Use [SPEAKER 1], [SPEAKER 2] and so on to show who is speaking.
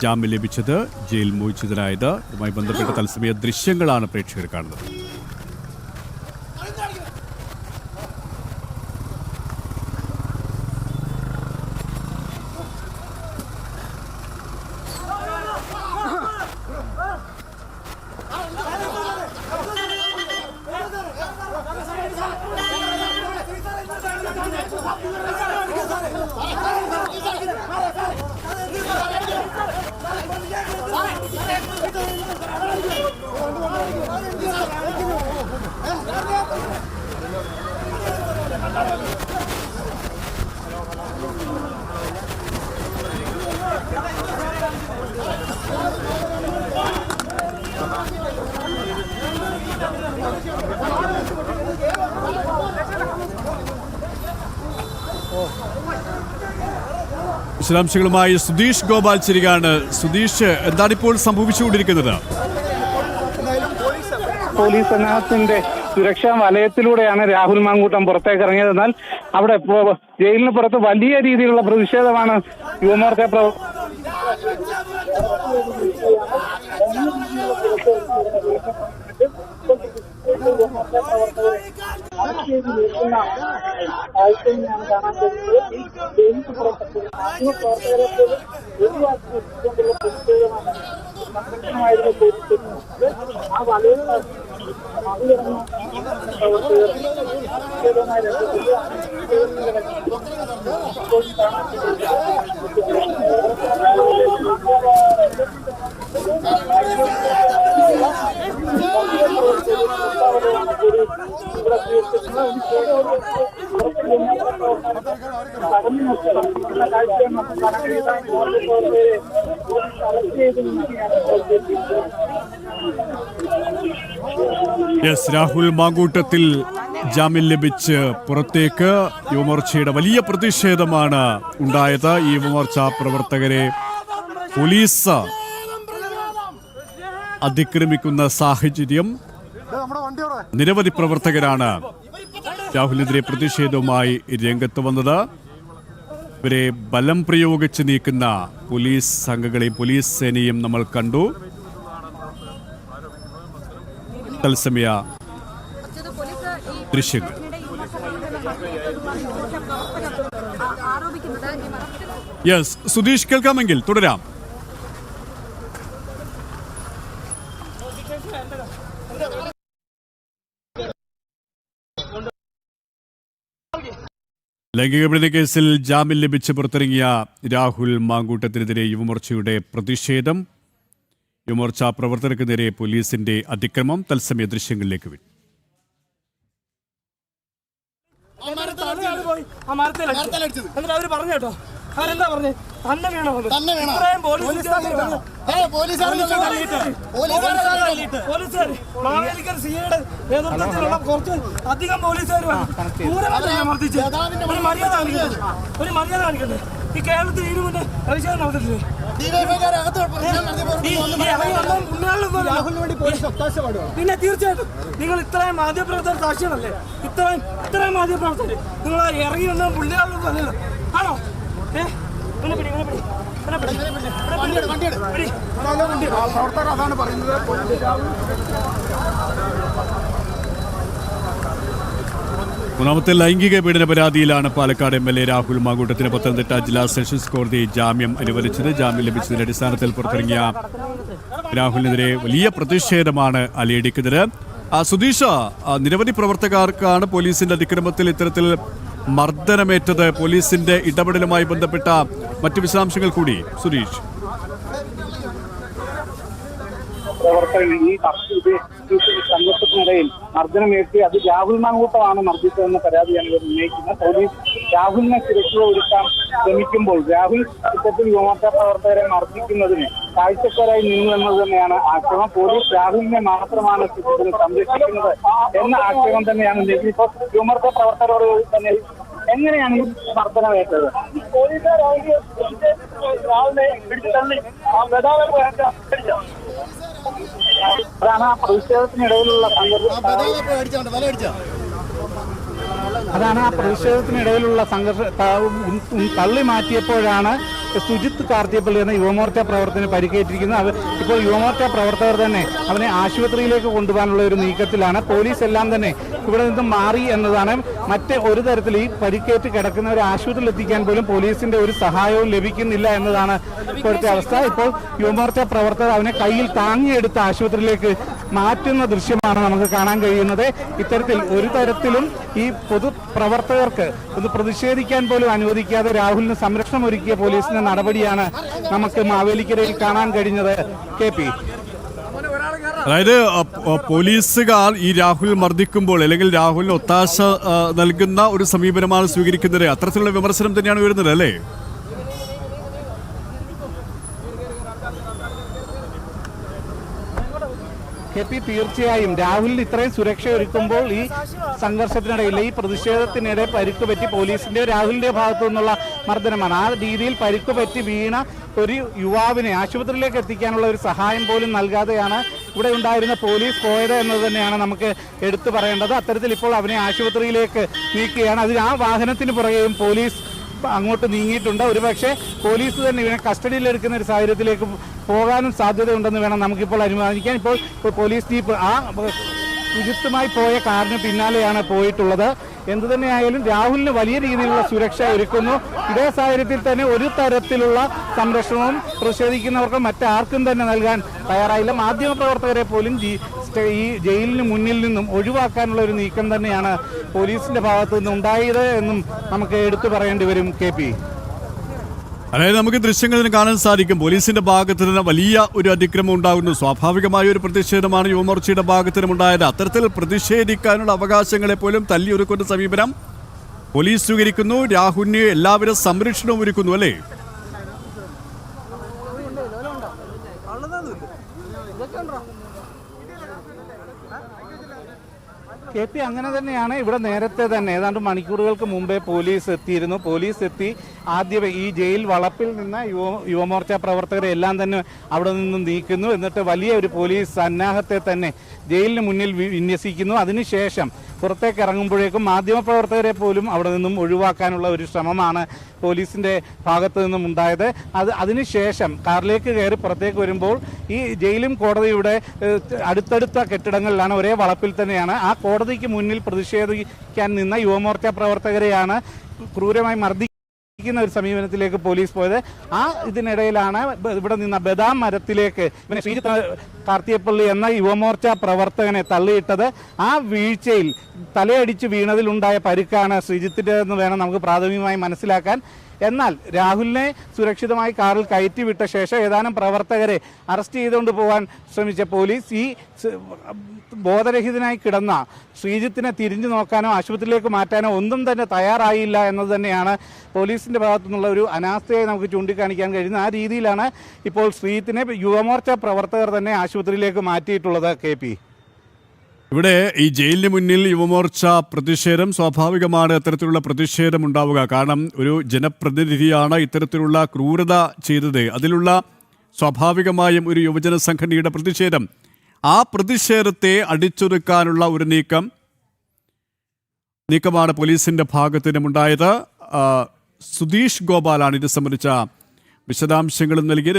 [SPEAKER 1] ജാമ്യം ലഭിച്ചത്, ജയിൽ മോചിതനായത്. ഇതുമായി ബന്ധപ്പെട്ട തത്സമയ ദൃശ്യങ്ങളാണ് പ്രേക്ഷകർ കാണുന്നത്. വിശദാംശങ്ങളുമായി സുധീഷ് ഗോപാൽ ചിരികാണ്. സുധീഷ്, എന്താണ് ഇപ്പോൾ സംഭവിച്ചുകൊണ്ടിരിക്കുന്നത്?
[SPEAKER 2] പോലീസ് സന്നാഹത്തിന്റെ സുരക്ഷാ വലയത്തിലൂടെയാണ് രാഹുൽ മാങ്കൂട്ടം പുറത്തേക്ക് ഇറങ്ങിയത്. എന്നാൽ അവിടെ ജയിലിന് പുറത്ത് വലിയ രീതിയിലുള്ള പ്രതിഷേധമാണ് യുവമോർച്ച
[SPEAKER 1] രാഹുൽ മാങ്കൂട്ടത്തിൽ ജാമ്യം ലഭിച്ച് പുറത്തേക്ക് യുവമോർച്ചയുടെ വലിയ പ്രതിഷേധമാണ് ഉണ്ടായത്. ഈ യുവമോർച്ച പ്രവർത്തകരെ പോലീസ് അതിക്രമിക്കുന്ന സാഹചര്യം. നിരവധി പ്രവർത്തകരാണ് രാഹുലിനെതിരെ പ്രതിഷേധവുമായി രംഗത്ത് വന്നത്. ഇവരെ ബലം പ്രയോഗിച്ച് നീക്കുന്ന പോലീസ് സംഘങ്ങളെയും പോലീസ് സേനയും നമ്മൾ കണ്ടു. തത്സമയ ദൃശ്യങ്ങൾ. യെസ് സുധീഷ്, കേൾക്കാമെങ്കിൽ തുടരാം. ലൈംഗിക പീഡന കേസിൽ ജാമ്യം ലഭിച്ച് പുറത്തിറങ്ങിയ രാഹുൽ മാങ്കൂട്ടത്തിനെതിരെ യുവമോർച്ചയുടെ പ്രതിഷേധം. യുവമോർച്ച പ്രവർത്തകർക്ക് നേരെ പോലീസിന്റെ അതിക്രമം. തത്സമയ ദൃശ്യങ്ങളിലേക്ക് വരും.
[SPEAKER 3] അവര് പറഞ്ഞു കേട്ടോ, അവരെന്താ പറഞ്ഞേ, തന്നെ വേണോ പോലീസുകാർ മാവേലിക്കർ സിയുടെ നേതൃത്വത്തിലുള്ള കുറച്ച് അധികം പോലീസുകാർ മർദ്ദിച്ചു. ഒരു മര്യാദ കാണിക്കണ്ടേ? ഈ കേരളത്തിൽ ഇതിനു മുന്നേ പരിശോധന നടത്തിട്ടില്ലേ? പിന്നെ തീർച്ചയായിട്ടും നിങ്ങൾ ഇത്രയും മാധ്യമപ്രവർത്തകർ സാക്ഷികളല്ലേ, ഇത്രയും മാധ്യമപ്രവർത്തകർ നിങ്ങൾ ഇറങ്ങി വന്ന പുള്ളിയാളൊന്നും അല്ലല്ലോ, ആണോ?
[SPEAKER 2] അതാണ് പറയുന്നത്.
[SPEAKER 1] മൂന്നാമത്തെ ലൈംഗിക പീഡന പരാതിയിലാണ് പാലക്കാട് MLA രാഹുൽ മാങ്കൂട്ടത്തിന് പത്തനംതിട്ട ജില്ലാ സെഷൻസ് കോടതി ജാമ്യം അനുവദിച്ചത്. ജാമ്യം ലഭിച്ചതിന്റെ അടിസ്ഥാനത്തിൽ പുറത്തിറങ്ങിയ രാഹുലിനെതിരെ വലിയ പ്രതിഷേധമാണ് അലയടിക്കുന്നത്. സുധീഷ്, നിരവധി പ്രവർത്തകർക്കാണ് പോലീസിന്റെ അതിക്രമത്തിൽ ഇത്തരത്തിൽ മർദ്ദനമേറ്റത്. പോലീസിന്റെ ഇടപെടലുമായി ബന്ധപ്പെട്ട മറ്റു വിശദാംശങ്ങൾ കൂടി സുധീഷ്.
[SPEAKER 2] പ്രവർത്തകർ ഈ സംഘർഷത്തിനിടയിൽ മർദ്ദനമേറ്റി അത് രാഹുൽ മാങ്കൂട്ടമാണ് മർദ്ദിച്ചതെന്ന പരാതിയാണ് ഇവർ ഉന്നയിക്കുന്നത്. പോലീസ് രാഹുലിനെ സുരക്ഷ ഒരുക്കാൻ ശ്രമിക്കുമ്പോൾ രാഹുൽ ഇത്തരത്തിൽ യുവമോർച്ച പ്രവർത്തകരെ മർദ്ദിക്കുന്നതിന് കാഴ്ചക്കാരായി നിന്നു എന്നത് തന്നെയാണ് ആക്ഷേപം. പോലീസ് രാഹുലിനെ മാത്രമാണ് സംരക്ഷിക്കുന്നത് എന്ന ആക്ഷേപം തന്നെയാണ് ഉന്നയിക്കുന്നത്. ഇപ്പോൾ യുവമോർച്ച പ്രവർത്തകരോട് തന്നെ എങ്ങനെയാണ് ഈ മർദ്ദനമേറ്റത്? അതാണ് ആ പ്രതിഷേധത്തിനിടയിലുള്ള സംഘർഷം തള്ളി മാറ്റിയപ്പോഴാണ് സുജിത്ത് കാർത്തിയപ്പള്ളി എന്ന യുവമോർച്ച പ്രവർത്തകന് പരിക്കേറ്റിരിക്കുന്നു. ഇപ്പോൾ യുവമോർച്ച പ്രവർത്തകർ തന്നെ അവനെ ആശുപത്രിയിലേക്ക് കൊണ്ടുപോകാനുള്ള ഒരു നീക്കത്തിലാണ്. പോലീസ് എല്ലാം തന്നെ ഇവിടെ നിന്ന് മാറി എന്നതാണ്. മറ്റ് ഒരു തരത്തിൽ ഈ പരിക്കേറ്റ് കിടക്കുന്നവരെ ആശുപത്രിയിൽ എത്തിക്കാൻ പോലും പോലീസിന്റെ ഒരു സഹായവും ലഭിക്കുന്നില്ല എന്നതാണ് ഇപ്പോഴത്തെ അവസ്ഥ. ഇപ്പോൾ യുവമോർച്ച പ്രവർത്തകർ അവനെ കയ്യിൽ താങ്ങിയെടുത്ത് ആശുപത്രിയിലേക്ക് മാറ്റുന്ന ദൃശ്യമാണ് നമുക്ക് കാണാൻ കഴിയുന്നത്. ഇത്തരത്തിൽ ഒരു തരത്തിലും ഈ പൊതുപ്രവർത്തകർക്ക് ഒന്ന് പ്രതിഷേധിക്കാൻ പോലും അനുവദിക്കാതെ രാഹുലിന് സംരക്ഷണം ഒരുക്കിയ പോലീസിന്റെ നടപടിയാണ് നമുക്ക് മാവേലിക്കരയിൽ കാണാൻ കഴിഞ്ഞത്. KP,
[SPEAKER 1] അതായത് പോലീസുകാർ ഈ രാഹുൽ മർദ്ദിക്കുമ്പോൾ അല്ലെങ്കിൽ രാഹുലിന് ഒത്താശ നൽകുന്ന ഒരു സമീപനമാണ് സ്വീകരിക്കുന്നത്. അത്തരത്തിലുള്ള വിമർശനം തന്നെയാണ് വരുന്നത് അല്ലേ?
[SPEAKER 2] KP, തീർച്ചയായും രാഹുലിന് ഇത്രയും സുരക്ഷ ഒരുക്കുമ്പോൾ ഈ സംഘർഷത്തിനിടയിൽ ഈ പ്രതിഷേധത്തിനിടെ പരിക്ക് പറ്റി പോലീസിന്റെ രാഹുലിന്റെ ഭാഗത്തു നിന്നുള്ള മർദ്ദനമാണ്. ആ രീതിയിൽ പരിക്ക് പറ്റി വീണ ഒരു യുവാവിനെ ആശുപത്രിയിലേക്ക് എത്തിക്കാനുള്ള ഒരു സഹായം പോലും നൽകാതെയാണ് ഇവിടെ ഉണ്ടായിരുന്ന പോലീസ് പോയത് എന്നത് തന്നെയാണ് നമുക്ക് എടുത്തു പറയേണ്ടത്. അത്തരത്തിൽ ഇപ്പോൾ അവനെ ആശുപത്രിയിലേക്ക് നീക്കുകയാണ്. അതിൽ ആ വാഹനത്തിന് പുറകെയും പോലീസ് അങ്ങോട്ട് നീങ്ങിയിട്ടുണ്ട്. ഒരുപക്ഷെ പോലീസ് തന്നെ ഇവനെ കസ്റ്റഡിയിലെടുക്കുന്ന ഒരു സാഹചര്യത്തിലേക്ക് പോകാനും സാധ്യതയുണ്ടെന്ന് വേണം നമുക്കിപ്പോൾ അനുമാനിക്കാൻ. ഇപ്പോൾ പോലീസ് ജീപ്പ് ആ സുജിത്തുമായി പോയ കാറിന് പിന്നാലെയാണ് പോയിട്ടുള്ളത്. എന്തു തന്നെയായാലും രാഹുലിന് വലിയ രീതിയിലുള്ള സുരക്ഷ ഒരുക്കുന്നു. ഇതേ സാഹചര്യത്തിൽ തന്നെ ഒരു തരത്തിലുള്ള സംരക്ഷണവും പ്രതിഷേധിക്കുന്നവർക്ക് മറ്റാർക്കും തന്നെ നൽകാൻ തയ്യാറായില്ല. മാധ്യമപ്രവർത്തകരെ പോലും ഈ ജയിലിന് മുന്നിൽ നിന്നും ഒഴിവാക്കാനുള്ള ഒരു നീക്കം തന്നെയാണ് പോലീസിന്റെ ഭാഗത്തു നിന്ന് ഉണ്ടായത് എന്നും നമുക്ക് എടുത്തു പറയേണ്ടി വരും. KP,
[SPEAKER 1] അതായത് നമുക്ക് ദൃശ്യങ്ങളിൽ കാണാൻ സാധിക്കും പോലീസിന്റെ ഭാഗത്ത് നിന്ന് വലിയ ഒരു അതിക്രമം ഉണ്ടാകുന്നു. സ്വാഭാവികമായ ഒരു പ്രതിഷേധമാണ് യുവമോർച്ചയുടെ ഭാഗത്ത് നിന്നുണ്ടായത്. അത്തരത്തിൽ പ്രതിഷേധിക്കാനുള്ള അവകാശങ്ങളെ പോലും തല്ലിയൊരുക്കുന്ന സമീപനം പോലീസ് സ്വീകരിക്കുന്നു. രാഹുലിന് എല്ലാവരും സംരക്ഷണവും ഒരുക്കുന്നു അല്ലേ?
[SPEAKER 2] KP, അങ്ങനെ തന്നെയാണ്. ഇവിടെ നേരത്തെ തന്നെ ഏതാണ്ട് മണിക്കൂറുകൾക്ക് മുമ്പേ പോലീസ് എത്തിയിരുന്നു. പോലീസ് എത്തി ആദ്യം ഈ ജയിൽ വളപ്പിൽ നിന്ന് യുവമോർച്ച പ്രവർത്തകരെ എല്ലാം തന്നെ അവിടെ നിന്നും നീക്കുന്നു. എന്നിട്ട് വലിയ ഒരു പോലീസ് സന്നാഹത്തെ തന്നെ ജയിലിന് മുന്നിൽ വിന്യസിക്കുന്നു. അതിനുശേഷം പുറത്തേക്ക് ഇറങ്ങുമ്പോഴേക്കും മാധ്യമപ്രവർത്തകരെ പോലും അവിടെ നിന്നും ഒഴിവാക്കാനുള്ള ഒരു ശ്രമമാണ് പോലീസിന്റെ ഭാഗത്തു നിന്നും ഉണ്ടായത്. അതിനുശേഷം കാറിലേക്ക് കയറി പുറത്തേക്ക് വരുമ്പോൾ ഈ ജയിലും കോടതിയുടെ അടുത്തടുത്ത കെട്ടിടങ്ങളിലാണ്, ഒരേ വളപ്പിൽ തന്നെയാണ്. ആ കോടതിക്ക് മുന്നിൽ പ്രതിഷേധിക്കാൻ നിന്ന യുവമോർച്ച പ്രവർത്തകരെയാണ് ക്രൂരമായി മർദ്ദിക്കുന്ന ഒരു സമീപനത്തിലേക്ക് പോലീസ് പോയത്. ആ ഇതിനിടയിലാണ് ഇവിടെ നിന്ന ബദാം മരത്തിലേക്ക് ശ്രീജിത്ത് കാർത്തിയപ്പള്ളി എന്ന യുവമോർച്ച പ്രവർത്തകനെ തള്ളിയിട്ടത്. ആ വീഴ്ചയിൽ തലയടിച്ച് വീണതിലുണ്ടായ പരിക്കാണ് ശ്രീജിത്തിൻ്റെതെന്ന് വേണം നമുക്ക് പ്രാഥമികമായി മനസ്സിലാക്കാൻ. എന്നാൽ രാഹുലിനെ സുരക്ഷിതമായി കാറിൽ കയറ്റിവിട്ട ശേഷം ഏതാനും പ്രവർത്തകരെ അറസ്റ്റ് ചെയ്തുകൊണ്ട് പോകാൻ ശ്രമിച്ച പോലീസ് ഈ ബോധരഹിതനായി കിടന്ന ശ്രീജിത്തിനെ തിരിഞ്ഞു നോക്കാനോ ആശുപത്രിയിലേക്ക് മാറ്റാനോ ഒന്നും തന്നെ തയ്യാറായില്ല എന്നത് തന്നെയാണ് പോലീസിന്റെ ഭാഗത്തു നിന്നുള്ള ഒരു അനാസ്ഥയായി നമുക്ക് ചൂണ്ടിക്കാണിക്കാൻ കഴിയുന്നത്. ആ രീതിയിലാണ് ഇപ്പോൾ ശ്രീജിത്തിനെ യുവമോർച്ച പ്രവർത്തകർ തന്നെ ആശുപത്രിയിലേക്ക് മാറ്റിയിട്ടുള്ളത്. KP,
[SPEAKER 1] ഇവിടെ ഈ ജയിലിന് മുന്നിൽ യുവമോർച്ച പ്രതിഷേധം സ്വാഭാവികമാണ്. ഇത്തരത്തിലുള്ള പ്രതിഷേധം ഉണ്ടാവുക കാരണം ഒരു ജനപ്രതിനിധിയാണ് ഇത്തരത്തിലുള്ള ക്രൂരത ചെയ്തത്. അതിലുള്ള സ്വാഭാവികമായും ഒരു യുവജന സംഘടനയുടെ പ്രതിഷേധം, ആ പ്രതിഷേധത്തെ അടിച്ചൊതുക്കാനുള്ള ഒരു നീക്കമാണ് പോലീസിന്റെ ഭാഗത്തു നിന്നുണ്ടായത്. സുധീഷ് ഗോപാലാണ് ഇത് സംബന്ധിച്ച വിശദാംശങ്ങളും നൽകിയത്.